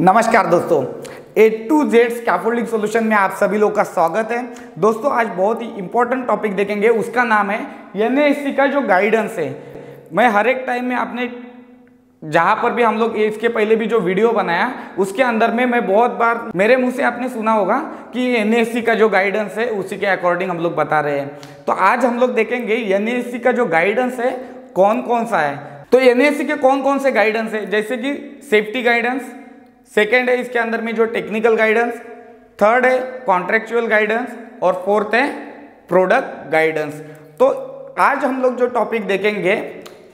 नमस्कार दोस्तों, ए to Z scaffolding solution में आप सभी लोग का स्वागत है। दोस्तों आज बहुत ही इंपॉर्टेंट टॉपिक देखेंगे, उसका नाम है एनएएससी का जो गाइडेंस है। मैं हर एक टाइम में आपने जहाँ पर भी हम लोग इसके पहले भी जो वीडियो बनाया उसके अंदर में मैं बहुत बार मेरे मुंह से आपने सुना होगा कि एनएएससी का जो गाइडेंस है उसी के अकॉर्डिंग हम लोग बता रहे हैं। तो आज हम लोग देखेंगे एनएएससी का जो गाइडेंस है कौन कौन सा है। तो एनएएससी के कौन कौन से गाइडेंस है, जैसे कि सेफ्टी गाइडेंस, सेकेंड है इसके अंदर में जो टेक्निकल गाइडेंस, थर्ड है कॉन्ट्रेक्चुअल गाइडेंस और फोर्थ है प्रोडक्ट गाइडेंस। तो आज हम लोग जो टॉपिक देखेंगे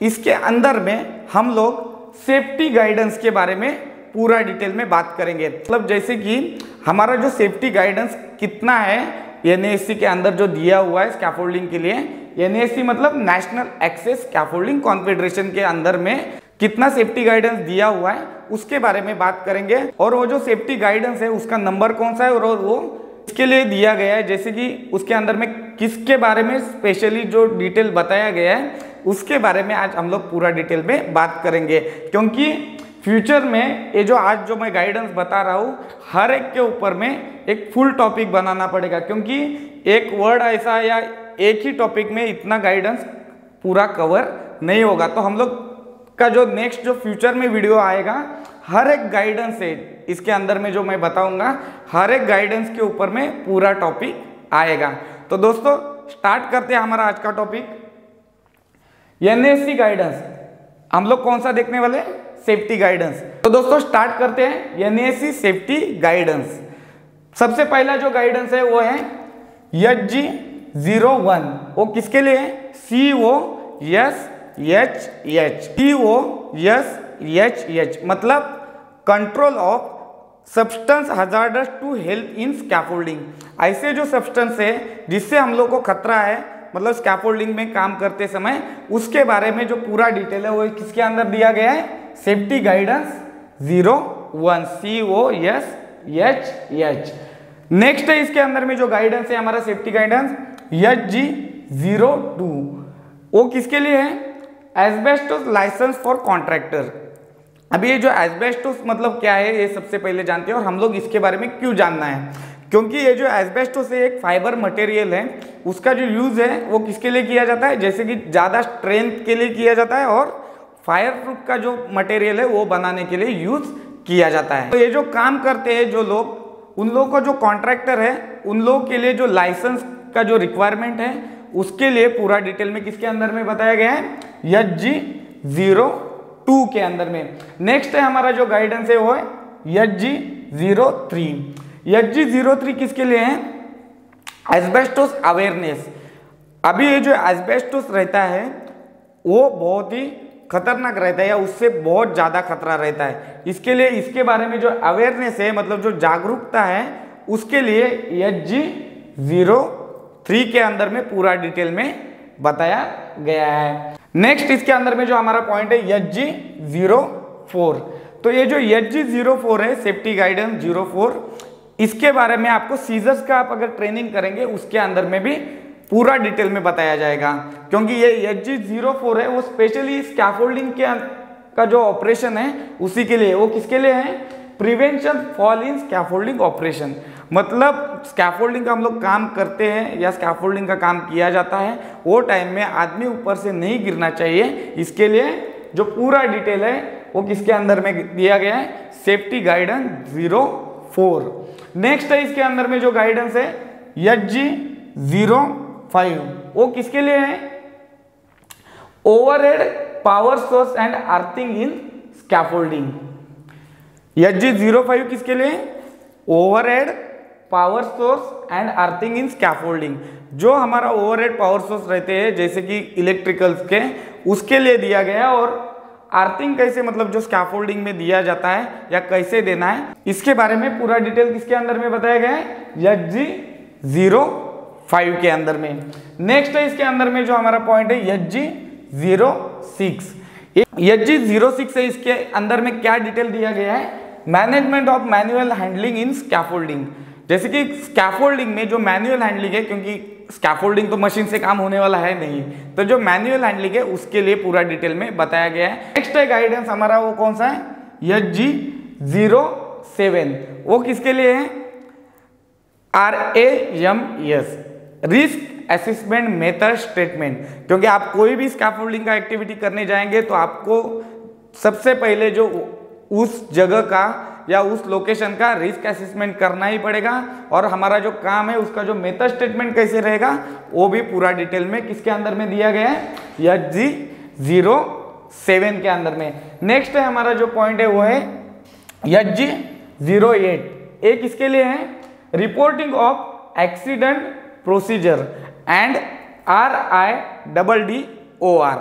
इसके अंदर में हम लोग सेफ्टी गाइडेंस के बारे में पूरा डिटेल में बात करेंगे। मतलब जैसे कि हमारा जो सेफ्टी गाइडेंस कितना है एनएएससी के अंदर जो दिया हुआ है स्कैफोल्डिंग के लिए। एनएएससी मतलब नेशनल एक्सेस स्कैफोल्डिंग कॉन्फेडरेशन के अंदर में कितना सेफ्टी गाइडेंस दिया हुआ है उसके बारे में बात करेंगे। और वो जो सेफ्टी गाइडेंस है उसका नंबर कौन सा है और वो इसके लिए दिया गया है, जैसे कि उसके अंदर में किसके बारे में स्पेशली जो डिटेल बताया गया है उसके बारे में आज हम लोग पूरा डिटेल में बात करेंगे। क्योंकि फ्यूचर में ये जो आज जो मैं गाइडेंस बता रहा हूँ हर एक के ऊपर में एक फुल टॉपिक बनाना पड़ेगा, क्योंकि एक वर्ड ऐसा या एक ही टॉपिक में इतना गाइडेंस पूरा कवर नहीं होगा। तो हम लोग का जो नेक्स्ट जो फ्यूचर में वीडियो आएगा हर एक गाइडेंस है इसके अंदर में जो मैं बताऊंगा हर एक गाइडेंस के ऊपर में पूरा टॉपिक आएगा। तो दोस्तों स्टार्ट करते हैं हमारा आज का टॉपिक एनएएससी गाइडेंस। हम लोग कौन सा देखने वाले, सेफ्टी गाइडेंस। तो दोस्तों स्टार्ट करते हैं एनएएससी सेफ्टी गाइडेंस। सबसे पहला जो गाइडेंस है वो है HG01। वो किसके लिए है, COSHH मतलब control of substance hazardous to health in scaffolding. ऐसे जो सब्सटेंस है जिससे हम लोग को खतरा है मतलब स्कैफोल्डिंग में काम करते समय, उसके बारे में जो पूरा डिटेल है वो किसके अंदर दिया गया है, सेफ्टी गाइडेंस 01 COSHH। नेक्स्ट है इसके अंदर में जो गाइडेंस है हमारा सेफ्टी गाइडेंस HG02। वो किसके लिए है, एस्बेस्टोस लाइसेंस फॉर कॉन्ट्रैक्टर। अभी ये जो एस्बेस्टोस मतलब क्या है ये सबसे पहले जानते हैं और हम लोग इसके बारे में क्यों जानना है, क्योंकि ये जो एस्बेस्टोस है एक फाइबर मटेरियल है। उसका जो यूज है वो किसके लिए किया जाता है, जैसे कि ज़्यादा स्ट्रेंथ के लिए किया जाता है और फायर प्रूफ का जो मटेरियल है वो बनाने के लिए यूज किया जाता है। तो ये जो काम करते हैं जो लोग, उन लोगों का जो कॉन्ट्रैक्टर है उन लोगों के लिए जो लाइसेंस का जो रिक्वायरमेंट है उसके लिए पूरा डिटेल में किसके अंदर में बताया गया है, HG02 के अंदर में। नेक्स्ट है हमारा जो गाइडेंस है वो है HG03। HG03 किसके लिए है, एस्बेस्टोस अवेयरनेस। अभी ये जो एस्बेस्टोस रहता है वो बहुत ही खतरनाक रहता है या उससे बहुत ज़्यादा खतरा रहता है। इसके लिए इसके बारे में जो अवेयरनेस है मतलब जो जागरूकता है उसके लिए HG03 के अंदर में पूरा डिटेल में बताया गया है। नेक्स्ट इसके अंदर में जो हमारा पॉइंट है HG04। तो ये जो HG04 है सेफ्टी गाइडेंस 04, इसके बारे में आपको सीजर्स का आप अगर ट्रेनिंग करेंगे उसके अंदर में भी पूरा डिटेल में बताया जाएगा। क्योंकि ये HG04 है वो स्पेशली स्कैफोल्डिंग का जो ऑपरेशन है उसी के लिए। वो किसके लिए है, prevention fall in scaffolding operation. मतलब स्कैफोल्डिंग का हम लोग काम करते हैं या स्कैफोल्डिंग का काम किया जाता है वो टाइम में आदमी ऊपर से नहीं गिरना चाहिए। इसके लिए जो पूरा डिटेल है वो किसके अंदर में दिया गया है, सेफ्टी गाइडेंस 04। नेक्स्ट है इसके अंदर में जो गाइडेंस है HG05। वो किसके लिए है, overhead power source and earthing in scaffolding. HG05 किसके लिए, overhead power source and earthing in scaffolding. जो हमारा ओवरहेड पावर सोर्स रहते हैं जैसे कि इलेक्ट्रिकल्स के, उसके लिए दिया गया। और अर्थिंग कैसे मतलब जो स्कैफोल्डिंग में दिया जाता है या कैसे देना है इसके बारे में पूरा डिटेल किसके अंदर में बताया गया है, HG05 के अंदर में। नेक्स्ट है इसके अंदर में जो हमारा पॉइंट है HG06। HG06 है इसके अंदर में क्या डिटेल दिया गया है, management of manual handling in scaffolding. जैसे कि स्कैफोल्डिंग में जो मैनुअल हैंडलिंग है, क्योंकि स्कैफोल्डिंग तो मशीन से काम होने वाला है नहीं, तो जो मैनुअल हैंडलिंग है उसके लिए पूरा डिटेल में बताया गया है। नेक्स्ट है गाइडेंस हमारा वो कौन सा है, HG06 7 वो किसके लिए है? RAMES, risk assessment method statement. क्योंकि आप कोई भी स्कैफोल्डिंग का एक्टिविटी करने जाएंगे तो आपको सबसे पहले जो उस जगह का या उस लोकेशन का रिस्क असेसमेंट करना ही पड़ेगा, और हमारा जो काम है उसका जो मेथड स्टेटमेंट कैसे रहेगा वो भी पूरा डिटेल में किसके अंदर में दिया गया है? HG07 के अंदर में। नेक्स्ट है हमारा जो पॉइंट है वो है HG08। ये किसके लिए है? Reporting of accident procedure and RIDDOR।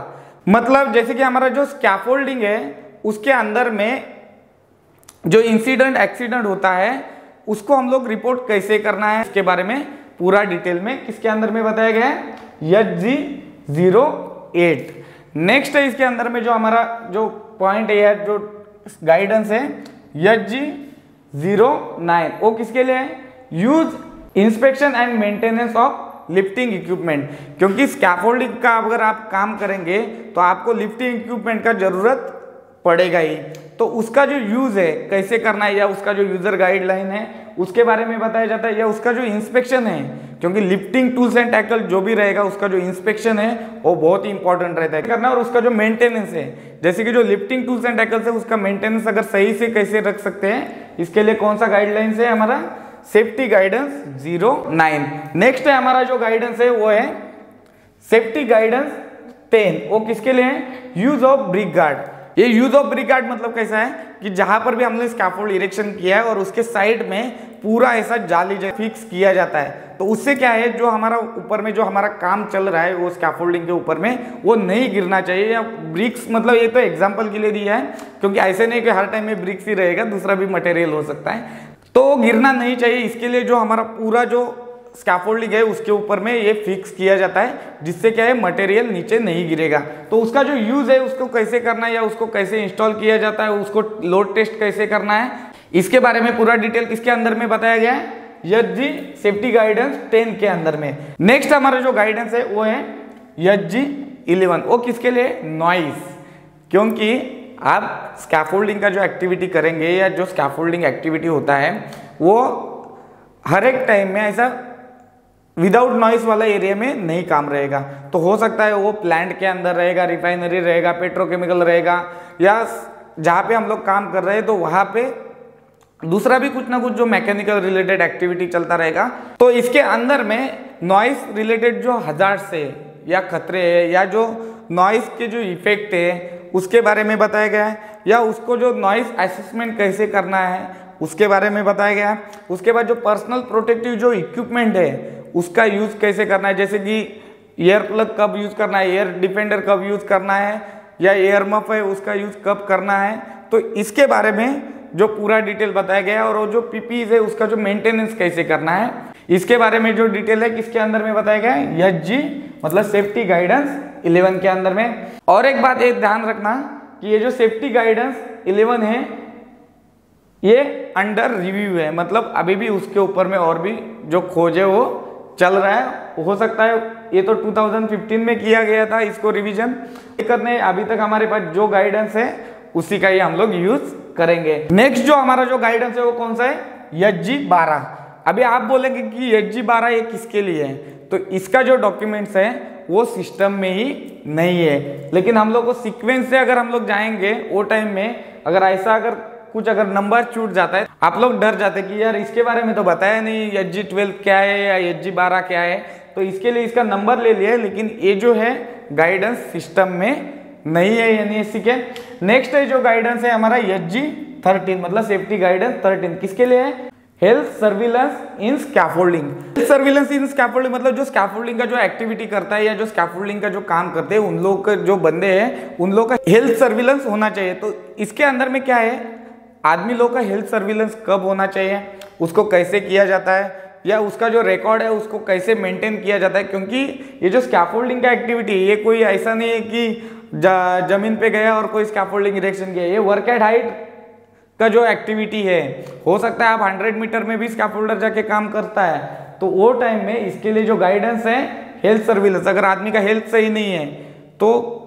मतलब जैसे कि हमारा जो स्कैफोल्डिंग है उसके अंदर में जो इंसिडेंट एक्सीडेंट होता है उसको हम लोग रिपोर्ट कैसे करना है इसके बारे में पूरा डिटेल में किसके अंदर में बताया गया है? HG08। नेक्स्ट है इसके अंदर में जो हमारा जो पॉइंट है जो गाइडेंस है HG09। वो किसके लिए है? Use inspection and maintenance of lifting equipment. क्योंकि स्कैफोल्डिंग का अगर आप काम करेंगे तो आपको लिफ्टिंग इक्विपमेंट का जरूरत पड़ेगा ही, तो उसका जो यूज है कैसे करना है या उसका जो यूजर गाइडलाइन है उसके बारे में बताया जाता है, या उसका जो इंस्पेक्शन है, क्योंकि लिफ्टिंग टूल्स एंड टैकल जो भी रहेगा उसका जो इंस्पेक्शन है वो बहुत ही इंपॉर्टेंट रहता है करना। और उसका जो मेंटेनेंस है, जैसे कि जो लिफ्टिंग टूल्स एंड टैकल्स है उसका मेंटेनेंस अगर सही से कैसे रख सकते हैं, इसके लिए कौन सा गाइडलाइंस है? हमारा सेफ्टी गाइडेंस 09। नेक्स्ट है हमारा जो गाइडेंस है वो है सेफ्टी गाइडेंस 10। वो किसके लिए है? Use of brick guard. ये यूज ऑफ ब्रिक गार्ड मतलब कैसा है कि जहां पर भी हमने स्कैफोल्ड इरेक्शन किया है और उसके साइड में पूरा ऐसा जाली फिक्स किया जाता है, तो उससे क्या है जो हमारा ऊपर में जो हमारा काम चल रहा है वो स्कैफोल्डिंग के ऊपर में वो नहीं गिरना चाहिए। या ब्रिक्स मतलब ये तो एग्जांपल के लिए दिया है, क्योंकि ऐसे नहीं कि हर टाइम में ब्रिक्स ही रहेगा, दूसरा भी मटेरियल हो सकता है, तो गिरना नहीं चाहिए। इसके लिए जो हमारा पूरा जो स्कैफोल्डिंग है उसके ऊपर में ये फिक्स किया जाता है, जिससे क्या है मटेरियल नीचे नहीं गिरेगा। तो उसका जो यूज है उसको कैसे करना है या उसको कैसे इंस्टॉल किया जाता है, उसको लोड टेस्ट कैसे करना है, इसके बारे में पूरा डिटेल किसके अंदर में बताया गया है? HG सेफ्टी गाइडेंस 10 के अंदर में। नेक्स्ट हमारा जो गाइडेंस है वो है HG11। वो किसके लिए? नॉइस। क्योंकि आप स्कैफोल्डिंग का जो एक्टिविटी करेंगे या जो स्कैफोल्डिंग एक्टिविटी होता है वो हर एक टाइम में ऐसा विदाउट नॉइस वाला एरिया में नहीं काम रहेगा। तो हो सकता है वो प्लांट के अंदर रहेगा, रिफाइनरी रहेगा, पेट्रोकेमिकल रहेगा, या जहाँ पे हम लोग काम कर रहे हैं तो वहाँ पे दूसरा भी कुछ ना कुछ जो मैकेनिकल रिलेटेड एक्टिविटी चलता रहेगा। तो इसके अंदर में नॉइस रिलेटेड जो हजार्ड से या खतरे है या जो नॉइस के जो इफेक्ट है उसके बारे में बताया गया है, या उसको जो नॉइस असेसमेंट कैसे करना है उसके बारे में बताया गया है। उसके बाद जो पर्सनल प्रोटेक्टिव जो इक्विपमेंट है उसका यूज कैसे करना है, जैसे कि एयर प्लग कब यूज करना है, एयर डिफेंडर कब यूज करना है, या एयर मफ है उसका यूज कब करना है, तो इसके बारे में जो पूरा डिटेल बताया गया है। और वो जो पीपीज है उसका जो मेंटेनेंस कैसे करना है इसके बारे में जो डिटेल है किसके अंदर में बताया गया है? HG मतलब सेफ्टी गाइडेंस 11 के अंदर में। और एक बात ये ध्यान रखना कि ये जो सेफ्टी गाइडेंस 11 है ये अंडर रिव्यू है, मतलब अभी भी उसके ऊपर में और भी जो खोज है वो चल रहा है। हो सकता है ये तो 2015 में किया गया था इसको रिवीजन करने, अभी तक हमारे पास जो गाइडेंस है उसी का ही हम लोग यूज करेंगे। नेक्स्ट जो हमारा जो गाइडेंस है वो कौन सा है? HG12। अभी आप बोलेंगे कि HG12 ये किसके लिए है, तो इसका जो डॉक्यूमेंट्स है वो सिस्टम में ही नहीं है, लेकिन हम लोग को सीक्वेंस से अगर हम लोग जाएंगे वो टाइम में अगर ऐसा अगर कुछ अगर नंबर छूट जाता है आप लोग डर जाते कि यार इसके बारे में तो बताया नहीं HG12 क्या है या HG12 क्या है, तो इसके लिए इसका नंबर ले लिया, लेकिन ये जो है गाइडेंस सिस्टम में नहीं है NSC के। नेक्स्ट है जो गाइडेंस है हमारा HG13 मतलब सेफ्टी गाइडेंस 13 किसके लिए है? हेल्थ सर्विलेंस इन स्कैफोल्डिंग। हेल्थ सर्विलेंस इन स्कैफोल्डिंग मतलब जो स्कैफोल्डिंग का जो एक्टिविटी करता है या जो स्कैफोल्डिंग का जो काम करते हैं उन लोग का जो बंदे हैं उन लोग का हेल्थ सर्विलेंस होना चाहिए। तो इसके अंदर में क्या है, आदमी लोग का हेल्थ सर्विलेंस कब होना चाहिए, उसको कैसे किया जाता है, या उसका जो रिकॉर्ड है उसको कैसे मेंटेन किया जाता है। क्योंकि ये जो स्कैफोल्डिंग का एक्टिविटी ये कोई ऐसा नहीं है कि जमीन पे गया और कोई स्कैफोल्डिंग इरेक्शन किया, ये वर्क एट हाइट का जो एक्टिविटी है, हो सकता है आप 100 मीटर में भी स्कैफोल्डर जाके काम करता है, तो वो टाइम में इसके लिए जो गाइडेंस है हेल्थ सर्विलेंस, अगर आदमी का हेल्थ सही नहीं है तो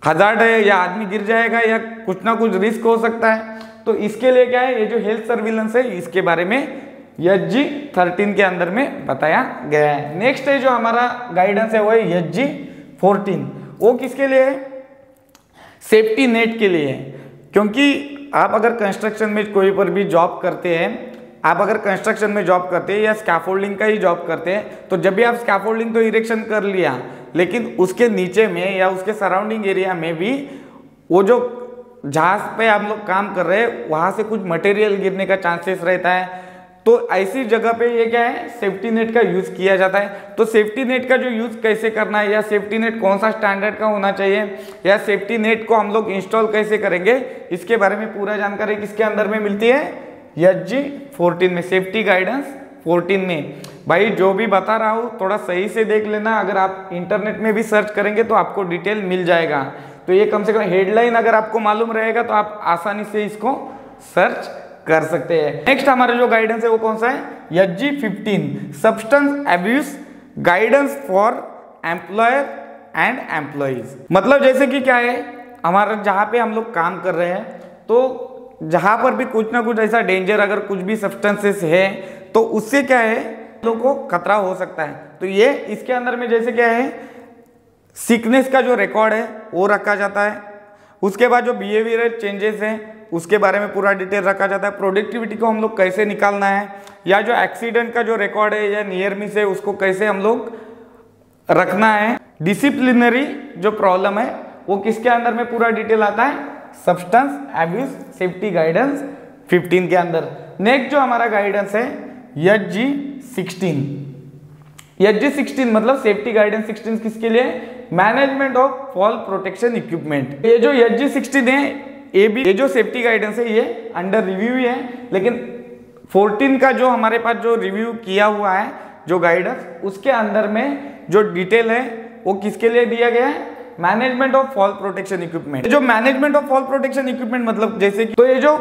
हजार्ड है या आदमी गिर जाएगा या कुछ ना कुछ रिस्क हो सकता है। तो इसके लिए क्या है, ये जो हेल्थ सर्विलेंस है इसके बारे में एचजी 13 के अंदर में बताया गया है। नेक्स्ट है जो हमारा गाइडेंस है वो है एचजी 14। वो किसके लिए है, सेफ्टी नेट के लिए है। क्योंकि आप अगर कंस्ट्रक्शन में कोई पर भी जॉब करते हैं, आप अगर कंस्ट्रक्शन में जॉब करते हैं या स्कैफोल्डिंग का ही जॉब करते हैं, तो जब भी आप स्कैफोल्डिंग तो इरेक्शन कर लिया, लेकिन उसके नीचे में या उसके सराउंडिंग एरिया में भी वो जो जहाज पे आप लोग काम कर रहे हैं वहां से कुछ मटेरियल गिरने का चांसेस रहता है। तो ऐसी जगह पे ये क्या है, सेफ्टी नेट का यूज किया जाता है। तो सेफ्टी नेट का जो यूज कैसे करना है, या सेफ्टी नेट कौन सा स्टैंडर्ड का होना चाहिए, या सेफ्टी नेट को हम लोग इंस्टॉल कैसे करेंगे, इसके बारे में पूरा जानकारी किसके अंदर में मिलती है, एचजी 14 में, सेफ्टी गाइडेंस 14 में। भाई जो भी बता रहा हूँ थोड़ा सही से देख लेना, अगर आप इंटरनेट में भी सर्च करेंगे तो आपको डिटेल मिल जाएगा। तो ये कम से कम हेडलाइन अगर आपको मालूम रहेगा तो आप आसानी से इसको सर्च कर सकते हैं। नेक्स्ट हमारा जो गाइडेंस है वो कौन सा है, Hg 15 substance abuse guidance for employer and employees. मतलब जैसे कि क्या है, हमारा जहाँ पे हम लोग काम कर रहे हैं, तो जहाँ पर भी कुछ ना कुछ ऐसा डेंजर अगर कुछ भी सब्सटेंसेस है तो उससे क्या है, लोगों को खतरा हो सकता है। तो ये इसके अंदर में जैसे क्या है, सिकनेस का जो रिकॉर्ड है वो रखा जाता है। उसके बाद जो बिहेवियरल चेंजेस हैं उसके बारे में पूरा डिटेल रखा जाता है। प्रोडक्टिविटी को हम लोग कैसे निकालना है, या जो एक्सीडेंट का जो रिकॉर्ड है या नियर मिस है उसको कैसे हम लोग रखना है। डिसिप्लिनरी जो प्रॉब्लम है वो किसके अंदर में पूरा डिटेल आता है, सब्सटेंस अब्यूज सेफ्टी गाइडेंस 15 के अंदर। नेक्स्ट जो हमारा गाइडेंस है एचजी 16। एचजी 16 मतलब सेफ्टी गाइडेंस 16 किसके लिए, management of fall protection equipment. ये जो एचजी 16 है ये जो सेफ्टी गाइडेंस है ये अंडर रिव्यू ही है, लेकिन 14 का जो हमारे पास जो रिव्यू किया हुआ है जो गाइडेंस, उसके अंदर में जो डिटेल है वो किसके लिए दिया गया है, management of fall protection equipment. जो management of fall protection equipment मतलब जैसे कि, तो ये जो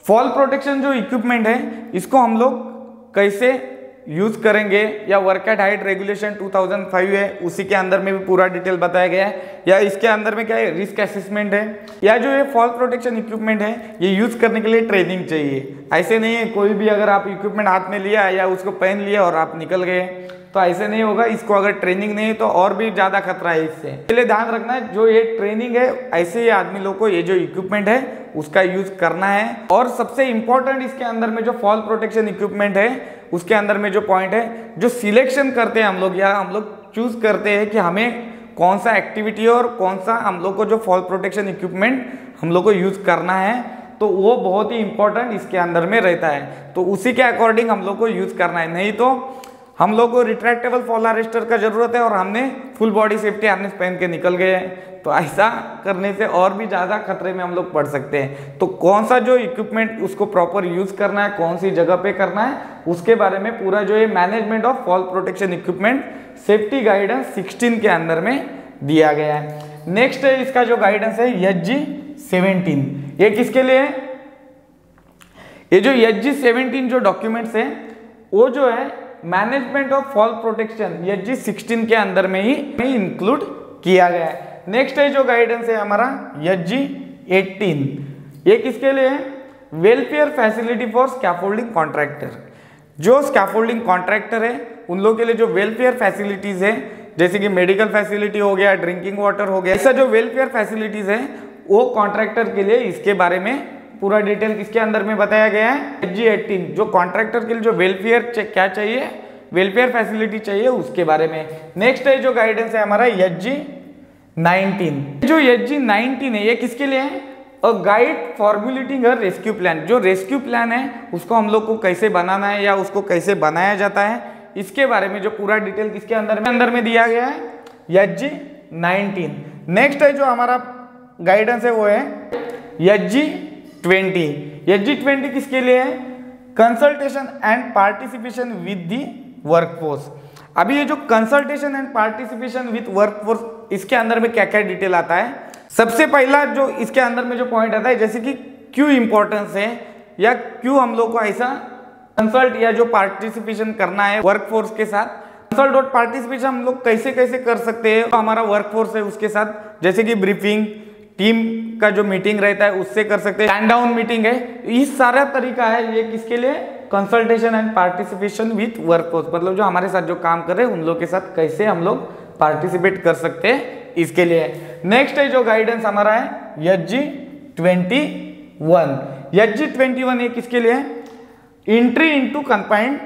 फॉल प्रोटेक्शन जो इक्विपमेंट है इसको हम लोग कैसे यूज करेंगे, या वर्क एट हाइट रेगुलेशन 2005 है उसी के अंदर में भी पूरा डिटेल बताया गया है, या इसके अंदर में क्या है, रिस्क असेसमेंट है, या जो ये फॉल प्रोटेक्शन इक्विपमेंट है ये यूज करने के लिए ट्रेनिंग चाहिए। ऐसे नहीं है कोई भी अगर आप इक्विपमेंट हाथ में लिया या उसको पहन लिया और आप निकल गए, तो ऐसे नहीं होगा। इसको अगर ट्रेनिंग नहीं है तो और भी ज्यादा खतरा है इससे। इसलिए ध्यान रखना है, जो ये ट्रेनिंग है ऐसे ही आदमी लोग को ये जो इक्विपमेंट है उसका यूज करना है। और सबसे इंपॉर्टेंट इसके अंदर में जो फॉल प्रोटेक्शन इक्विपमेंट है उसके अंदर में जो पॉइंट है, जो सिलेक्शन करते हैं हम लोग, या हम लोग चूज करते हैं कि हमें कौन सा एक्टिविटी और कौन सा हम लोग को जो फॉल प्रोटेक्शन इक्विपमेंट हम लोग को यूज करना है, तो वो बहुत ही इंपॉर्टेंट इसके अंदर में रहता है। तो उसी के अकॉर्डिंग हम लोग को यूज करना है, नहीं तो हम लोग को रिट्रैक्टेबल फॉल अरेस्टर का जरूरत है और हमने फुल बॉडी सेफ्टी हार्नेस पहन के निकल गए, तो ऐसा करने से और भी ज़्यादा खतरे में हम लोग पड़ सकते हैं। तो कौन सा जो इक्विपमेंट उसको प्रॉपर यूज करना है, कौन सी जगह पे करना है, उसके बारे में पूरा जो ये management of fall protection equipment safety guidance 16 के अंदर में दिया गया है। नेक्स्ट है इसका जो गाइडेंस है एचजी 17। ये किसके लिए है, ये जो एचजी 17 जो डॉक्यूमेंट्स है वो जो है management of fall protection Hg 16 के अंदर में ही इंक्लूड किया गया है। नेक्स्ट है जो गाइडेंस है हमारा एचजी 18। ये किसके लिए है, welfare facility for scaffolding contractor. जो स्कैफोल्डिंग कॉन्ट्रैक्टर है उन लोगों के लिए जो वेलफेयर फैसिलिटीज है, जैसे कि मेडिकल फैसिलिटी हो गया, ड्रिंकिंग वाटर हो गया, ऐसा जो वेलफेयर फैसिलिटीज है वो कॉन्ट्रैक्टर के लिए इसके बारे में पूरा डिटेल किसके अंदर में बताया गया है, एचजी 18। जो कॉन्ट्रैक्टर के लिए जो वेलफेयर क्या चाहिए, वेलफेयर फैसिलिटी चाहिए, उसके बारे में। नेक्स्ट है जो गाइडेंस है हमारा एचजी 19। जो एचजी 19 है ये किसके लिए है, a guide formulating a rescue plan. जो रेस्क्यू प्लान है उसको हम लोग को कैसे बनाना है या उसको कैसे बनाया जाता है, इसके बारे में जो पूरा डिटेल किसके अंदर में दिया गया है, एचजी 19। नेक्स्ट है जो हमारा गाइडेंस है वो है एचजी 20। एचजी 20 किसके लिए है, consultation and participation with the workforce. अभी ये जो consultation and participation with workforce, इसके अंदर में क्या क्या डिटेल आता है। सबसे पहला जो इसके अंदर में जो पॉइंट आता है, जैसे कि क्यों इंपॉर्टेंस है या क्यों हम लोग को ऐसा कंसल्ट या जो पार्टिसिपेशन करना है वर्कफोर्स के साथ, कंसल्ट और पार्टिसिपेशन हम लोग कैसे कैसे कर सकते हैं, तो हमारा वर्कफोर्स है उसके साथ, जैसे कि ब्रीफिंग, टीम का जो मीटिंग रहता है उससे कर सकते हैं, स्टैंड डाउन मीटिंग है, इस सारा तरीका है ये किसके लिए, consultation and participation with workforce, मतलब जो हमारे साथ जो काम कर रहे हैं उन लोग के साथ कैसे हम लोग पार्टिसिपेट कर सकते हैं इसके लिए। नेक्स्ट है जो गाइडेंस हमारा है SG21। SG21 ये किसके लिए है, एंट्री इनटू कन्फाइंड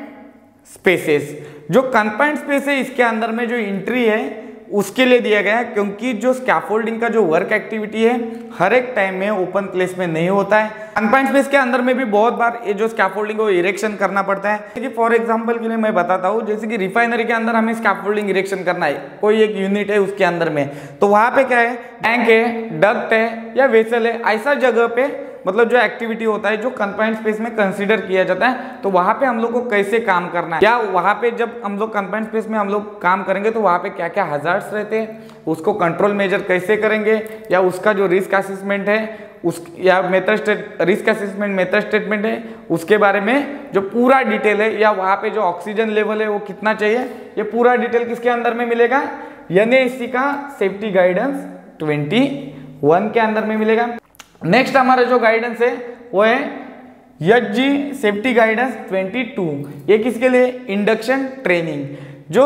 स्पेसेस। जो कन्फाइंड स्पेस है इसके अंदर में जो एंट्री है उसके लिए दिया गया है, क्योंकि जो स्कैफोल्डिंग का जो वर्क एक्टिविटी है हर एक टाइम में ओपन प्लेस में नहीं होता है। कन्फाइंड स्पेस के अंदर में भी बहुत बार ये जो स्कैफोल्डिंग को इरेक्शन करना पड़ता है। जैसे कि फॉर एग्जांपल के लिए मैं बताता हूँ, जैसे कि रिफाइनरी के अंदर हमें स्कैफोल्डिंग इरेक्शन करना है, कोई एक यूनिट है उसके अंदर में, तो वहां पे क्या है, टैंक है, डक्ट है या वेसल है, ऐसा जगह पे मतलब जो एक्टिविटी होता है जो कन्फाइंड स्पेस में कंसीडर किया जाता है, तो वहां पे हम लोग को कैसे काम करना है, या वहां पे जब हम लोग कन्फाइंड स्पेस में हम लोग काम करेंगे तो वहां पे क्या क्या हजार्ड्स रहते हैं, उसको कंट्रोल मेजर कैसे करेंगे, या उसका जो रिस्क असेसमेंट है उस या रिस्क असेसमेंट मेथड स्टेटमेंट है उसके बारे में जो पूरा डिटेल है, या वहां पे जो ऑक्सीजन लेवल है वो कितना चाहिए, ये पूरा डिटेल किसके अंदर में मिलेगा, NASC का सेफ्टी गाइडेंस 21 के अंदर में मिलेगा। नेक्स्ट हमारा जो गाइडेंस है वो है SG सेफ्टी गाइडेंस 22। ये किसके लिए, इंडक्शन ट्रेनिंग। जो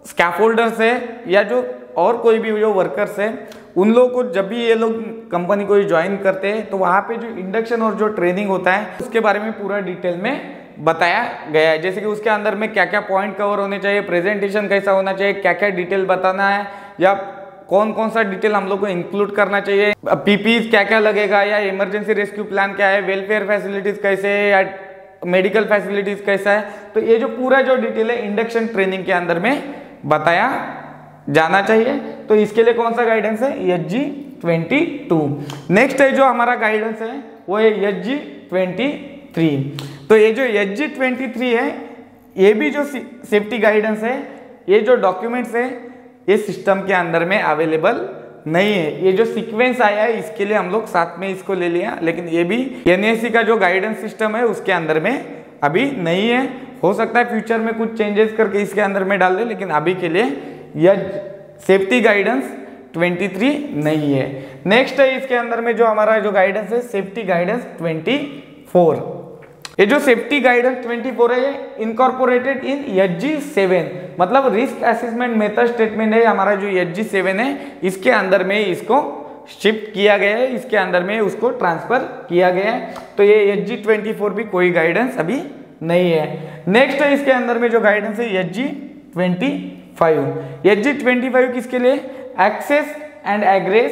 स्कैफोल्डर्स है या जो और कोई भी जो वर्कर्स है उन लोगों को जब भी ये लोग कंपनी को ज्वाइन करते हैं तो वहाँ पे जो इंडक्शन और जो ट्रेनिंग होता है उसके बारे में पूरा डिटेल में बताया गया है। जैसे कि उसके अंदर में क्या क्या पॉइंट कवर होने चाहिए, प्रेजेंटेशन कैसा होना चाहिए, क्या क्या डिटेल बताना है, या कौन कौन सा डिटेल हम लोग को इंक्लूड करना चाहिए, पीपीज क्या क्या लगेगा, या इमरजेंसी रेस्क्यू प्लान क्या है, वेलफेयर फैसिलिटीज कैसे है, या मेडिकल फैसिलिटीज कैसा है, तो ये जो पूरा जो डिटेल है इंडक्शन ट्रेनिंग के अंदर में बताया जाना चाहिए। तो इसके लिए कौन सा गाइडेंस है, SG22। नेक्स्ट है जो हमारा गाइडेंस है वो है SG23। तो ये जो SG23 है ये भी जो सेफ्टी गाइडेंस है, ये जो डॉक्यूमेंट्स है ये सिस्टम के अंदर में अवेलेबल नहीं है। ये जो सीक्वेंस आया है इसके लिए हम लोग साथ में इसको ले लिया, लेकिन ये भी NASC का जो गाइडेंस सिस्टम है उसके अंदर में अभी नहीं है। हो सकता है फ्यूचर में कुछ चेंजेस करके इसके अंदर में डाल दे, लेकिन अभी के लिए यह सेफ्टी गाइडेंस 23 नहीं है। नेक्स्ट है इसके अंदर में जो हमारा जो गाइडेंस है सेफ्टी गाइडेंस 24। ये जो सेफ्टी गाइडेंस 24 है ये इनकॉर्पोरेटेड इन SG7, मतलब रिस्क असेसमेंट मेथड स्टेटमेंट है हमारा जो SG7 है इसके अंदर में इसको शिफ्ट किया गया है, इसके अंदर में उसको ट्रांसफर किया गया है। तो ये SG24 भी कोई गाइडेंस अभी नहीं है। नेक्स्ट है इसके अंदर में जो गाइडेंस है SG25। SG25 किसके लिए, access and egress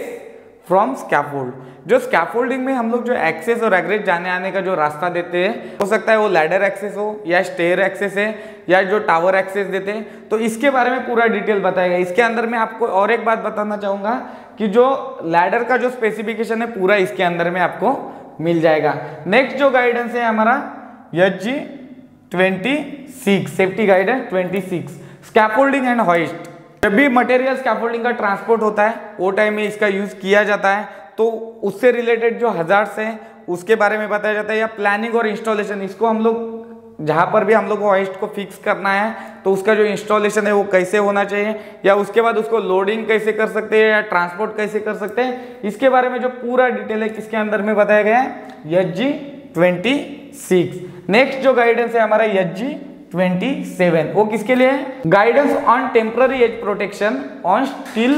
from scaffold. जो स्कैफोल्डिंग में हम लोग जो एक्सेस और एग्रेस जाने आने का जो रास्ता देते हैं, हो सकता है वो लैडर एक्सेस हो या स्टेयर एक्सेस है या जो टावर एक्सेस देते हैं, तो इसके बारे में पूरा डिटेल बताएगा। इसके अंदर में आपको और एक बात बताना चाहूंगा कि जो लैडर का जो स्पेसिफिकेशन है पूरा इसके अंदर में आपको मिल जाएगा। नेक्स्ट जो गाइडेंस है हमारा SG26 safety guidance 26, scaffolding and hoist. जब भी मटेरियल स्कैफोल्डिंग का ट्रांसपोर्ट होता है वो टाइम में इसका यूज किया जाता है, तो उससे रिलेटेड जो हजार्ड्स हैं उसके बारे में बताया जाता है, या प्लानिंग और इंस्टॉलेशन। इसको हम लोग जहां पर भी हम लोग को हॉइस्ट को फिक्स करना है तो उसका जो इंस्टॉलेशन है वो कैसे होना चाहिए, या उसके बाद उसको लोडिंग कैसे कर सकते हैं या ट्रांसपोर्ट कैसे कर सकते हैं, इसके बारे में जो पूरा डिटेल है किसके अंदर में बताया गया है, SG26। नेक्स्ट जो गाइडेंस है हमारा SG27, वो किसके लिए है, guidance on temporary edge protection on steel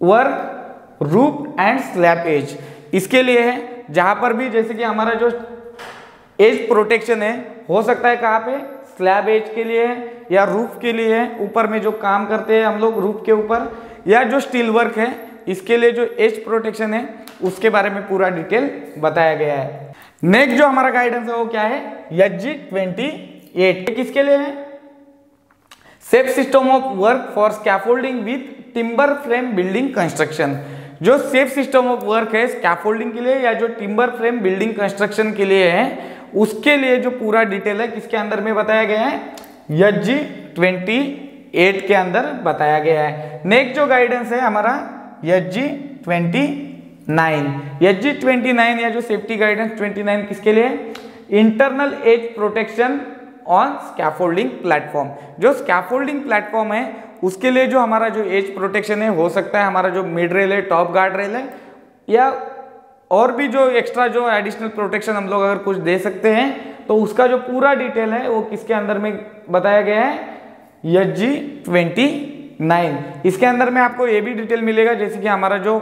work roof and slab edge. इसके लिए है जहां पर भी जैसे कि हमारा जो एज प्रोटेक्शन है हो सकता है कहाँ पे, स्लैब एज के लिए है या रूफ के लिए है, ऊपर में जो काम करते हैं हम लोग रूफ के ऊपर, या जो स्टील वर्क है इसके लिए जो एज प्रोटेक्शन है उसके बारे में पूरा डिटेल बताया गया है। नेक्स्ट जो हमारा गाइडेंस है वो क्या है, SG28। किसके लिए है, safe system of work for scaffolding with timber frame building construction. जो सेफ सिस्टम ऑफ वर्क है स्कैफोल्डिंग के लिए या जो टिम्बर फ्रेम बिल्डिंग कंस्ट्रक्शन के लिए है, उसके लिए जो पूरा डिटेल है किसके अंदर में बताया गया है, SG28 के अंदर बताया गया है। नेक्स्ट जो गाइडेंस है हमारा SG29 या जो सेफ्टी गाइडेंस 29 किसके लिए, internal edge protection on scaffolding platform. जो स्कैफोल्डिंग प्लेटफॉर्म है उसके लिए जो हमारा जो एज प्रोटेक्शन है हो सकता है हमारा जो मिड रेल है, टॉप गार्ड रेल है, या और भी जो एक्स्ट्रा जो एडिशनल प्रोटेक्शन हम लोग अगर कुछ दे सकते हैं तो उसका जो पूरा डिटेल है वो किसके अंदर में बताया गया है, SG-29। इसके अंदर में आपको ये भी डिटेल मिलेगा जैसे कि हमारा जो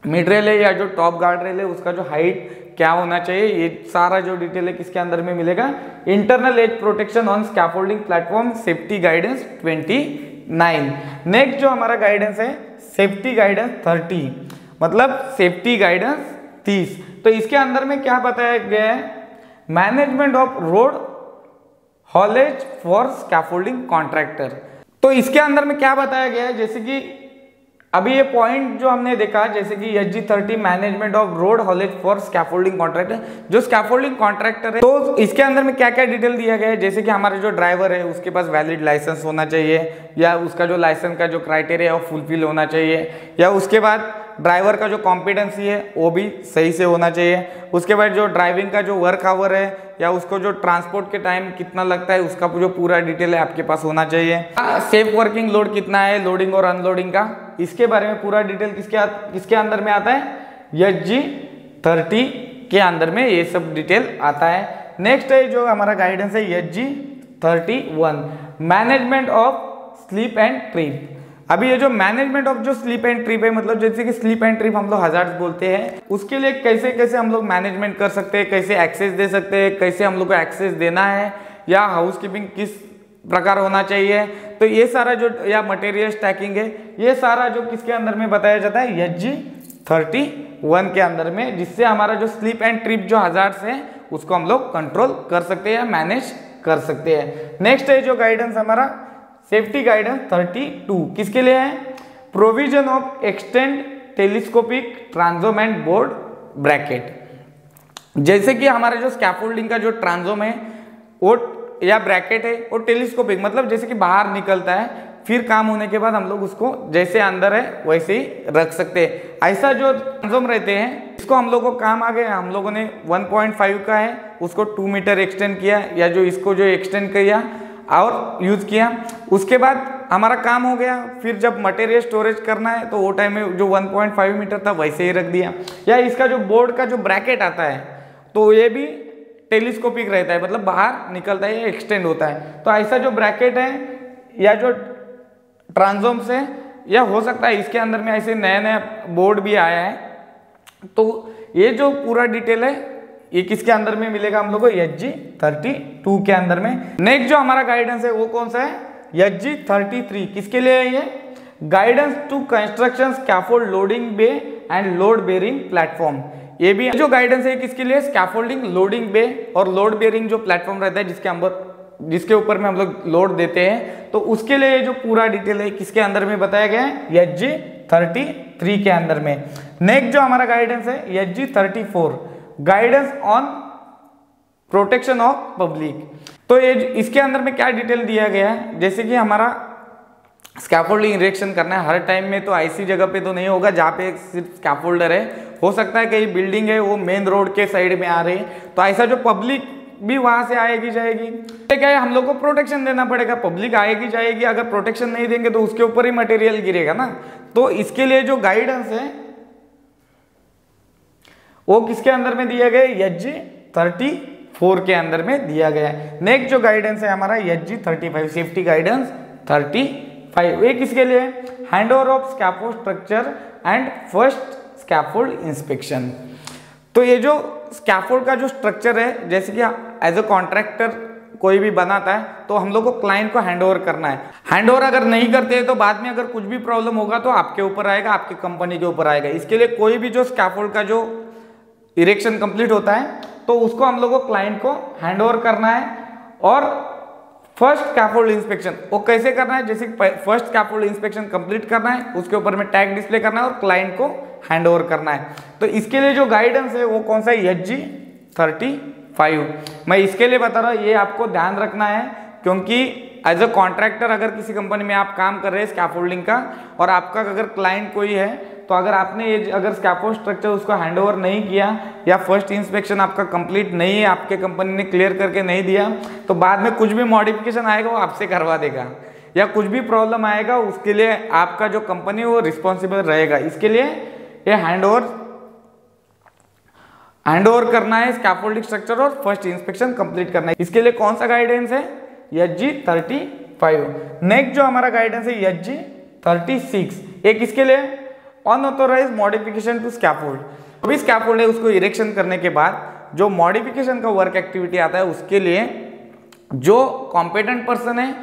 मिड रेल है या जो टॉप गार्ड रेल है उसका जो हाइट क्या होना चाहिए, ये सारा जो डिटेल है किसके अंदर में मिलेगा, internal edge protection on scaffolding platform safety guidance 29। Next जो हमारा गाइडेंस है सेफ्टी गाइडेंस 30, मतलब सेफ्टी गाइडेंस 30। तो इसके अंदर में क्या बताया गया है, management of road haulage for scaffolding contractor. तो इसके अंदर में क्या बताया गया है, जैसे कि अभी ये पॉइंट जो हमने देखा जैसे कि SG-30 management of road haulage for scaffolding contractor, जो स्कैफोल्डिंग कॉन्ट्रैक्टर है तो इसके अंदर में क्या क्या डिटेल दिया गया है, जैसे कि हमारा जो ड्राइवर है उसके पास वैलिड लाइसेंस होना चाहिए, या उसका जो लाइसेंस का जो क्राइटेरिया है वो फुलफिल होना चाहिए, या उसके बाद ड्राइवर का जो कॉम्पिटेंसी है वो भी सही से होना चाहिए, उसके बाद जो ड्राइविंग का जो वर्क आवर है या उसको जो ट्रांसपोर्ट के टाइम कितना लगता है उसका जो पूरा डिटेल है आपके पास होना चाहिए, सेफ वर्किंग लोड कितना है, लोडिंग और अनलोडिंग का, इसके बारे में पूरा डिटेल किसके अंदर में आता है, SG-30 के अंदर में ये सब डिटेल आता है। नेक्स्ट है जो हमारा गाइडेंस है SG-31 management of sleep and trip. अभी ये जो मैनेजमेंट ऑफ जो स्लीप एंड ट्रिप है, मतलब जैसे कि स्लीप एंड ट्रिप हम लोग हजार्ड्स बोलते हैं, उसके लिए कैसे कैसे हम लोग मैनेजमेंट कर सकते हैं, कैसे एक्सेस दे सकते हैं, कैसे हम लोग को एक्सेस देना है, या हाउस कीपिंग किस प्रकार होना चाहिए, तो ये सारा जो या मटेरियल स्टैकिंग है ये सारा जो किसके अंदर में बताया जाता है, SG-31 के अंदर में, जिससे हमारा जो स्लीप एंड ट्रिप जो हजार्ड्स है उसको हम लोग कंट्रोल कर सकते हैं, मैनेज कर सकते हैं। नेक्स्ट है जो गाइडेंस हमारा सेफ्टी गाइडेंस 32 किसके लिए है, provision of extend telescopic transom and board bracket. जैसे कि हमारा जो स्कैफोल्डिंग का जो ट्रांसोम है वो या ब्रैकेट है वो टेलीस्कोपिक, मतलब जैसे कि बाहर निकलता है, फिर काम होने के बाद हम लोग उसको जैसे अंदर है वैसे ही रख सकते हैं। ऐसा जो ट्रांसोम रहते हैं इसको हम लोगों को काम आ गया, हम लोगों ने 1.5 का है उसको 2 मीटर एक्सटेंड किया, या जो इसको जो एक्सटेंड किया और यूज किया, उसके बाद हमारा काम हो गया। फिर जब मटेरियल स्टोरेज करना है तो वो टाइम में जो 1.5 मीटर था वैसे ही रख दिया। या इसका जो बोर्ड का जो ब्रैकेट आता है तो ये भी टेलीस्कोपिक रहता है, मतलब बाहर निकलता है, एक्सटेंड होता है। तो ऐसा जो ब्रैकेट है या जो ट्रांसोम से, या हो सकता है इसके अंदर में ऐसे नया नया बोर्ड भी आया है, तो ये जो पूरा डिटेल है ये किसके अंदर में मिलेगा हम लोग को, SG-32 के अंदर में। नेक्स्ट जो हमारा गाइडेंस है वो कौन सा है, SG-33 किसके लिए है, ये guidance to construction scaffold loading bay and load bearing platform. ये भी जो गाइडेंस है किसके लिए, स्कैफोल्डिंग लोडिंग बे और लोड बेयरिंग जो प्लेटफॉर्म रहता है जिसके ऊपर में हम लोग लोड देते हैं, तो उसके लिए जो पूरा डिटेल है किसके अंदर में बताया गया है, SG-33 के अंदर में। नेक्स्ट जो हमारा गाइडेंस है SG-34 guidance on protection of public. तो ये इसके अंदर में क्या डिटेल दिया गया है, जैसे कि हमारा स्कैफोल्डिंग इरेक्शन करना है हर टाइम में, तो ऐसी जगह पे तो नहीं होगा जहाँ पे सिर्फ स्कैफोल्डर है, हो सकता है कहीं बिल्डिंग है वो मेन रोड के साइड में आ रही है, तो ऐसा जो पब्लिक भी वहां से आएगी जाएगी, तो क्या है हम लोग को प्रोटेक्शन देना पड़ेगा, पब्लिक आएगी जाएगी, अगर प्रोटेक्शन नहीं देंगे तो उसके ऊपर ही मटेरियल गिरेगा ना। तो इसके लिए जो गाइडेंस है वो किसके अंदर में दिया गया, SG-34 के अंदर में दिया गया है। नेक्स्ट जो गाइडेंस है हमारा SG-35 सेफ्टी गाइडेंस 35, ये किसके लिए, handover of scaffold structure and first scaffold inspection. तो ये जो स्कैफोल्ड का जो स्ट्रक्चर है, जैसे कि एज अ कॉन्ट्रैक्टर कोई भी बनाता है तो हम लोग को क्लाइंट को हैंडओवर करना है। हैंडओवर अगर नहीं करते हैं तो बाद में अगर कुछ भी प्रॉब्लम होगा तो आपके ऊपर आएगा, आपकी कंपनी के ऊपर आएगा। इसके लिए कोई भी जो स्कैफोल्ड का जो इरेक्शन कंप्लीट होता है तो उसको हम लोग को क्लाइंट को हैंडओवर करना है। और फर्स्ट स्कैफोल्ड इंस्पेक्शन वो कैसे करना है, जैसे फर्स्ट स्कैफोल्ड इंस्पेक्शन कंप्लीट करना है, उसके ऊपर में टैग डिस्प्ले करना है और क्लाइंट को हैंडओवर करना है। तो इसके लिए जो गाइडेंस है वो कौन सा है, SG-35। मैं इसके लिए बता रहा हूँ, ये आपको ध्यान रखना है, क्योंकि एज अ कॉन्ट्रैक्टर अगर किसी कंपनी में आप काम कर रहे हैं स्कैफोल्डिंग का और आपका अगर क्लाइंट कोई है तो अगर आपने ये अगर स्कैफोल्ड स्ट्रक्चर उसको हैंडओवर नहीं किया या फर्स्ट इंस्पेक्शन आपका कंप्लीट नहीं है, आपके कंपनी ने क्लियर करके नहीं दिया, तो बाद में कुछ भी मॉडिफिकेशन आएगा वो आपसे करवा देगा, या कुछ भी प्रॉब्लम आएगा उसके लिए आपका जो कंपनी वो रिस्पॉन्सिबल रहेगा। इसके लिए ये हैंडओवर करना है स्कैफोल्डिंग स्ट्रक्चर और फर्स्ट इंस्पेक्शन कंप्लीट करना है। इसके लिए कौन सा गाइडेंस है? SG 35। नेक्स्ट जो हमारा गाइडेंस है SG 36, एक इसके लिए अनऑथोराइज मॉडिफिकेशन टू स्कैफोल्ड। अभी स्कैफोल्ड है उसको इरेक्शन करने के बाद जो मॉडिफिकेशन का वर्क एक्टिविटी आता है उसके लिए जो कॉम्पिटेंट पर्सन है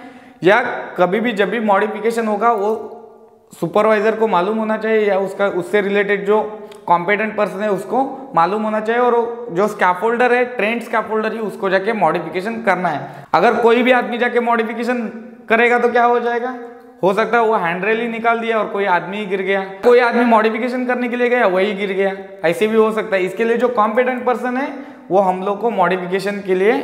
या कभी भी जब भी मॉडिफिकेशन होगा वो सुपरवाइजर को मालूम होना चाहिए या उसका उससे रिलेटेड जो कॉम्पिटेंट पर्सन है उसको मालूम होना चाहिए, और जो स्कैफोल्डर है ट्रेंड स्कैफोल्डर ही उसको जाके मॉडिफिकेशन करना है। अगर कोई भी आदमी जाके मॉडिफिकेशन करेगा तो क्या हो जाएगा? हो सकता है वो हैंडरेल ही निकाल दिया और कोई आदमी ही गिर गया, कोई आदमी मॉडिफिकेशन करने के लिए गया वही गिर गया, ऐसे भी हो सकता है। इसके लिए जो कॉम्पिटेंट पर्सन है वो हम लोग को मॉडिफिकेशन के लिए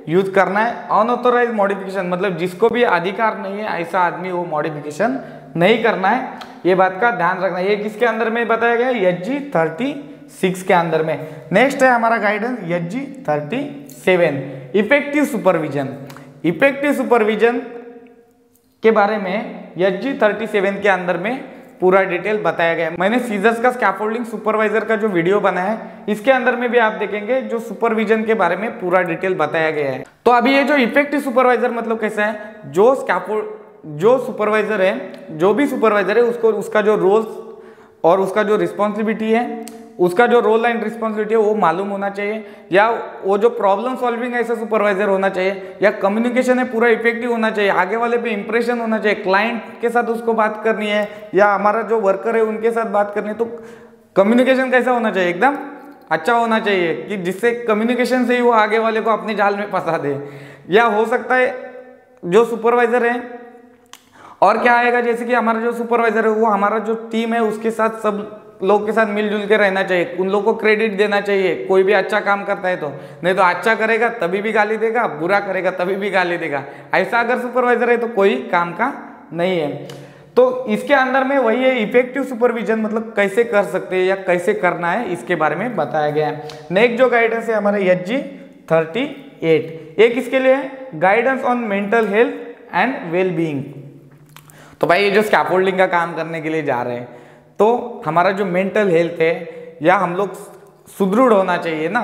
यूज करना है। अनऑथोराइज मॉडिफिकेशन मतलब जिसको भी अधिकार नहीं है ऐसा आदमी वो मॉडिफिकेशन नहीं करना है, ये बात का ध्यान रखना है। ये किसके अंदर में बताया गया है? SG 36 के अंदर में। नेक्स्ट है हमारा guidance SG 37, effective supervision. Effective supervision के बारे में SG 37 के अंदर में पूरा डिटेल बताया गया है। मैंने सीजर्स का स्कैफोल्डिंग सुपरवाइजर का जो वीडियो बनाया है इसके अंदर में भी आप देखेंगे जो सुपरविजन के बारे में पूरा डिटेल बताया गया है। तो अभी ये जो इफेक्टिव सुपरवाइजर मतलब कैसा है? जो सुपरवाइजर है, जो भी सुपरवाइजर है उसको उसका जो रोल्स और उसका जो रिस्पॉन्सिबिलिटी है, उसका जो रोल एंड रिस्पॉन्सिबिलिटी है वो मालूम होना चाहिए, या वो जो प्रॉब्लम सॉल्विंग ऐसा सुपरवाइजर होना चाहिए, या कम्युनिकेशन है पूरा इफेक्टिव होना चाहिए, आगे वाले पे इंप्रेशन होना चाहिए, क्लाइंट के साथ उसको बात करनी है या हमारा जो वर्कर है उनके साथ बात करनी है, तो कम्युनिकेशन कैसा होना चाहिए? एकदम अच्छा होना चाहिए कि जिससे कम्युनिकेशन से ही वो आगे वाले को अपने जाल में फंसा दे। या हो सकता है जो सुपरवाइजर है और क्या आएगा, जैसे कि हमारा जो सुपरवाइजर है वो हमारा जो टीम है उसके साथ सब लोग के साथ मिलजुल के रहना चाहिए, उन लोगों को क्रेडिट देना चाहिए। कोई भी अच्छा काम करता है तो, नहीं तो अच्छा करेगा तभी भी गाली देगा, बुरा करेगा तभी भी गाली देगा। ऐसा अगर सुपरवाइजर है तो कोई काम का नहीं है। तो इसके अंदर में वही है इफेक्टिव सुपरविजन मतलब कैसे कर सकते हैं या कैसे करना है इसके बारे में बताया गया है। नेक्स्ट जो गाइडेंस है हमारा SG 38, एक इसके लिए guidance on mental health and wellbeing. तो भाई ये जो स्कैफोल्डिंग का काम करने के लिए जा रहे हैं तो हमारा जो मेंटल हेल्थ है या हम लोग सुदृढ़ होना चाहिए ना,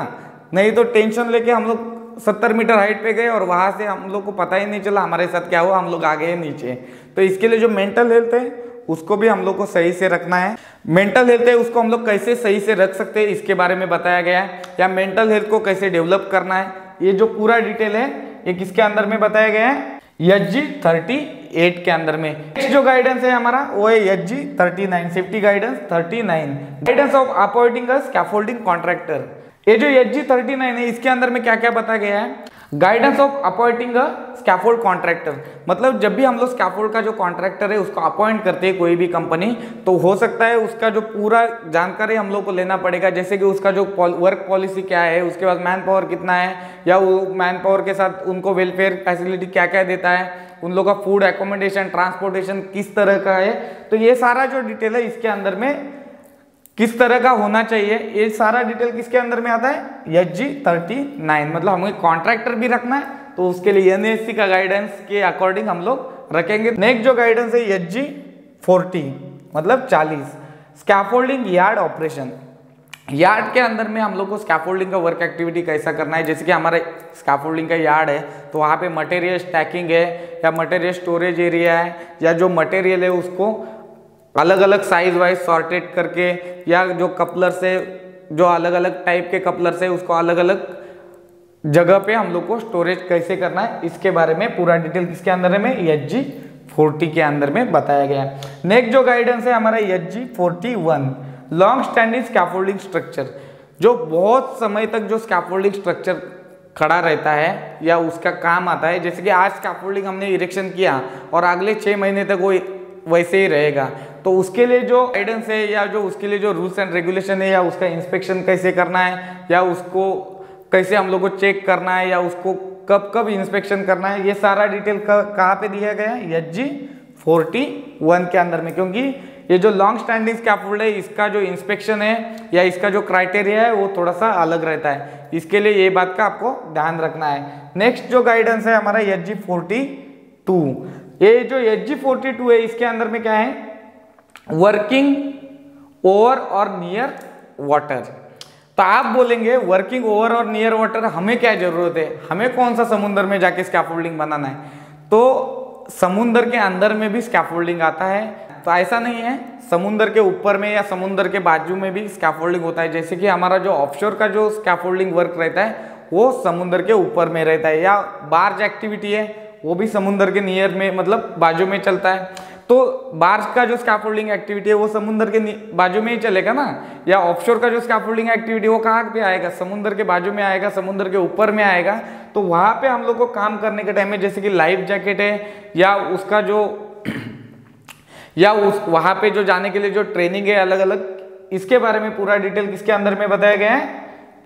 नहीं तो टेंशन लेके हम लोग 70 मीटर हाइट पे गए और वहां से हम लोग को पता ही नहीं चला हमारे साथ क्या हुआ, हम लोग आ गए नीचे। तो इसके लिए जो मेंटल हेल्थ है उसको भी हम लोग को सही से रखना है। मेंटल हेल्थ है उसको हम लोग कैसे सही से रख सकते हैं इसके बारे में बताया गया है, या मेंटल हेल्थ को कैसे डेवलप करना है, ये जो पूरा डिटेल है ये किसके अंदर में बताया गया है? SG 38 के अंदर में। नेक्स्ट जो गाइडेंस है हमारा वो है SG 39, safety guidance 39, guidance of appointing a scaffolding contractor. ये जो SG 39 है इसके अंदर में क्या क्या बताया गया है? Guidance of appointing a scaffold contractor, मतलब जब भी हम लोग स्कैफोल्ड का जो कॉन्ट्रैक्टर है उसको अपॉइंट करते हैं कोई भी कंपनी, तो हो सकता है उसका जो पूरा जानकारी हम लोग को लेना पड़ेगा, जैसे कि उसका जो वर्क पॉलिसी क्या है, उसके बाद मैन पावर कितना है, या वो मैन पावर के साथ उनको वेलफेयर फैसिलिटी क्या क्या देता है, उन लोगों का फूड एकोमोडेशन ट्रांसपोर्टेशन किस तरह का है। तो ये सारा जो डिटेल है इसके अंदर में किस तरह का होना चाहिए, ये सारा डिटेल किसके अंदर में आता है? SG 39, मतलब हमें कॉन्ट्रैक्टर भी रखना है तो उसके लिए NASC का गाइडेंस के अकॉर्डिंग हम लोग रखेंगे। नेक्स्ट जो गाइडेंस है SG 40 मतलब 40, स्कैफोल्डिंग यार्ड ऑपरेशन। यार्ड के अंदर में हम लोग को स्कैफोल्डिंग का वर्क एक्टिविटी कैसा करना है, जैसे कि हमारा स्कैफोल्डिंग का यार्ड है तो वहाँ पे मटेरियल स्टैकिंग है या मटेरियल स्टोरेज एरिया है, या जो मटेरियल है उसको अलग अलग साइज वाइज सॉर्टेड करके, या जो कपलर से जो अलग अलग टाइप के कपलर से उसको अलग अलग जगह पे हम लोग को स्टोरेज कैसे करना है इसके बारे में पूरा डिटेल किसके अंदर में? SG 40 के अंदर में बताया गया है। नेक्स्ट जो गाइडेंस है हमारा SG 41, long standing scaffolding structure, जो बहुत समय तक जो स्कैफोल्डिंग स्ट्रक्चर खड़ा रहता है या उसका काम आता है, जैसे कि आज स्कैफोल्डिंग हमने इरेक्शन किया और अगले 6 महीने तक वो वैसे ही रहेगा, तो उसके लिए जो गाइडेंस है या जो उसके लिए जो रूल्स एंड रेगुलेशन है, या उसका इंस्पेक्शन कैसे करना है, या उसको कैसे हम लोग को चेक करना है, या उसको कब कब इंस्पेक्शन करना है, ये सारा डिटेल कहाँ पे दिया गया है? SG 41 के अंदर में, क्योंकि ये जो लॉन्ग स्टैंडिंग स्कैफोल्ड है इसका जो इंस्पेक्शन है या इसका जो क्राइटेरिया है वो थोड़ा सा अलग रहता है, इसके लिए ये बात का आपको ध्यान रखना है। नेक्स्ट जो गाइडेंस है हमारा SG42। ये जो SG42 है इसके अंदर में क्या है, वर्किंग ओवर और नियर वाटर। तो आप बोलेंगे वर्किंग ओवर और नियर वाटर हमें क्या जरूरत है, हमें कौन सा समुद्र में जाके स्कैफोल्डिंग बनाना है। तो समुद्र के अंदर में भी स्कैफोल्डिंग आता है, तो ऐसा नहीं है समुद्र के ऊपर में या समुद्र के बाजू में भी स्कैफोल्डिंग होता है। जैसे कि हमारा जो ऑफशोर का जो स्कैफोल्डिंग वर्क रहता है वो समुद्र के ऊपर में रहता है, या बार्ज एक्टिविटी है वो भी समुद्र के नियर में मतलब बाजू में चलता है। तो बार्ज का जो स्कैफोल्डिंग एक्टिविटी है वो समुद्र के बाजू में ही चलेगा ना, या ऑफशोर का जो स्कैफोल्डिंग एक्टिविटी वो कहाँ पे आएगा, समुद्र के बाजू में आएगा, समुद्र के ऊपर में आएगा। तो वहां पे हम लोग को काम करने के टाइम में जैसे कि लाइफ जैकेट है या उसका जो या उस वहां पे जो जाने के लिए जो ट्रेनिंग है अलग अलग, इसके बारे में पूरा डिटेल किसके अंदर में बताया गया है,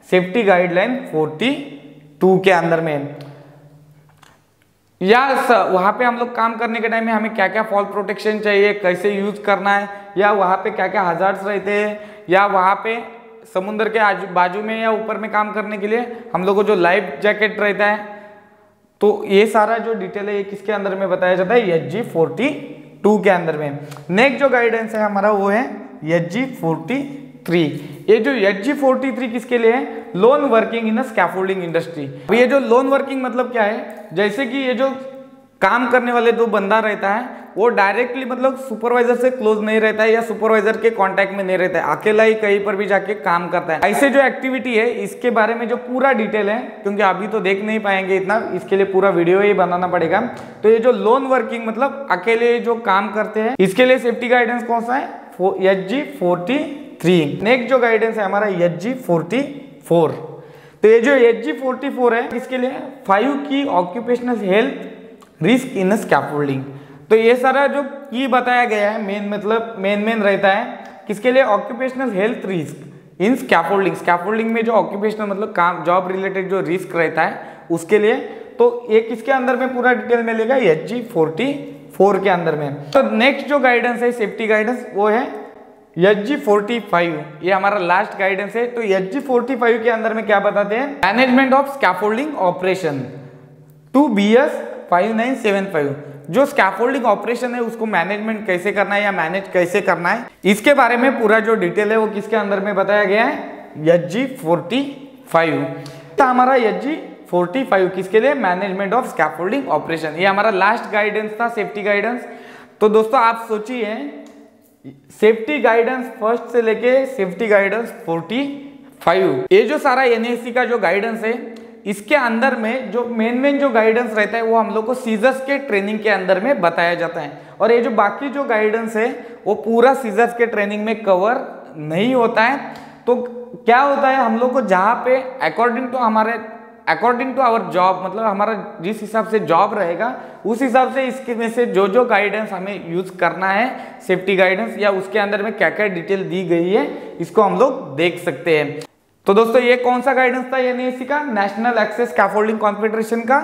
सेफ्टी गाइडलाइन 42 के अंदर में। या वहां पे हम लोग काम करने के टाइम में हमें क्या क्या फॉल प्रोटेक्शन चाहिए, कैसे यूज करना है, या वहां पे क्या क्या हजार्ड्स रहते हैं, या वहां पे समुद्र के बाजू में या ऊपर में काम करने के लिए हम लोग को जो लाइफ जैकेट रहता है, तो ये सारा जो डिटेल है ये किसके अंदर में बताया जाता है, SG42 के अंदर में। नेक्स्ट जो गाइडेंस है हमारा वो है SG43। ये जो SG43 किसके लिए है, loan working in scaffolding industry. अब ये जो लोन वर्किंग मतलब क्या है, जैसे कि ये जो काम करने वाले दो बंदा रहता है वो डायरेक्टली मतलब सुपरवाइजर से क्लोज नहीं रहता है या सुपरवाइजर के कांटेक्ट में नहीं रहता है, अकेला ही कहीं पर भी जाके काम करता है। ऐसे जो एक्टिविटी है इसके बारे में जो पूरा डिटेल है, क्योंकि अभी तो देख नहीं पाएंगे इतना, इसके लिए पूरा वीडियो ही बनाना पड़ेगा। तो ये जो लोन वर्किंग मतलब अकेले जो काम करते हैं, इसके लिए सेफ्टी गाइडेंस कौन सा है, SG43। नेक्स्ट जो गाइडेंस है हमारा SG44। तो ये जो SG44 है इसके लिए 5 की occupational health risk in scaffolding. तो ये सारा जो की बताया गया है मेन मतलब मेन रहता है किसके लिए, occupational health risk in scaffolding. Scaffolding में जो ऑक्यूपेशनल मतलब काम जॉब रिलेटेड जो रिस्क रहता है उसके लिए। तो ये किसके अंदर में पूरा डिटेल मिलेगा, SG44 के अंदर में। तो नेक्स्ट जो गाइडेंस है सेफ्टी गाइडेंस वो है SG45। ये हमारा लास्ट गाइडेंस है। तो SG45 के अंदर में क्या बताते हैं, management of scaffolding operation to BS 5975। जो स्कैफोल्डिंग ऑपरेशन है उसको मैनेजमेंट कैसे करना है या मैनेज कैसे करना है, इसके बारे में पूरा जो डिटेल है वो किसके अंदर में बताया गया है, SG45। तो हमारा SG45 किसके लिए, मैनेजमेंट ऑफ स्कैफोल्डिंग ऑपरेशन। ये हमारा लास्ट गाइडेंस था सेफ्टी गाइडेंस। तो दोस्तों आप सोचिए सेफ्टी गाइडेंस फर्स्ट से लेके सेफ्टी गाइडेंस 45, ये जो सारा NASC का जो गाइडेंस है इसके अंदर में जो मेन जो गाइडेंस रहता है वो हम लोग को सीजर्स के ट्रेनिंग के अंदर में बताया जाता है। और ये जो बाकी जो गाइडेंस है वो पूरा सीजर्स के ट्रेनिंग में कवर नहीं होता है। तो क्या होता है, हम लोग को जहाँ पे अकॉर्डिंग टू आवर जॉब मतलब हमारा जिस हिसाब से जॉब रहेगा उस हिसाब से इसके में से जो गाइडेंस हमें यूज करना है सेफ्टी गाइडेंस या उसके अंदर में क्या क्या डिटेल दी गई है इसको हम लोग देख सकते हैं। तो दोस्तों ये कौन सा गाइडेंस था NASC का, नेशनल एक्सेस स्कैफोल्डिंग कॉन्फेडरेशन का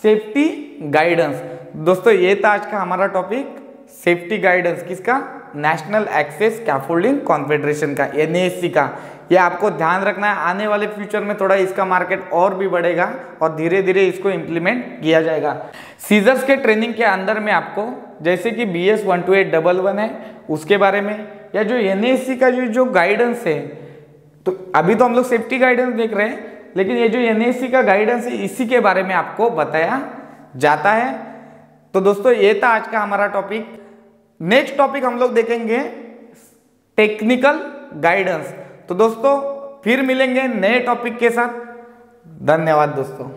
सेफ्टी गाइडेंस। दोस्तों ये था आज का हमारा टॉपिक, सेफ्टी गाइडेंस किसका, नेशनल एक्सेस स्कैफोल्डिंग कॉन्फेडरेशन का, NASC का। ये आपको ध्यान रखना है, आने वाले फ्यूचर में थोड़ा इसका मार्केट और भी बढ़ेगा और धीरे धीरे इसको इम्प्लीमेंट किया जाएगा। सीजर्स के ट्रेनिंग के अंदर में आपको जैसे कि BS 12811 है उसके बारे में, या जो NASC का जो गाइडेंस है, तो अभी तो हम लोग सेफ्टी गाइडेंस देख रहे हैं लेकिन ये जो NASC का गाइडेंस है इसी के बारे में आपको बताया जाता है। तो दोस्तों ये था आज का हमारा टॉपिक। नेक्स्ट टॉपिक हम लोग देखेंगे टेक्निकल गाइडेंस। तो दोस्तों फिर मिलेंगे नए टॉपिक के साथ। धन्यवाद दोस्तों।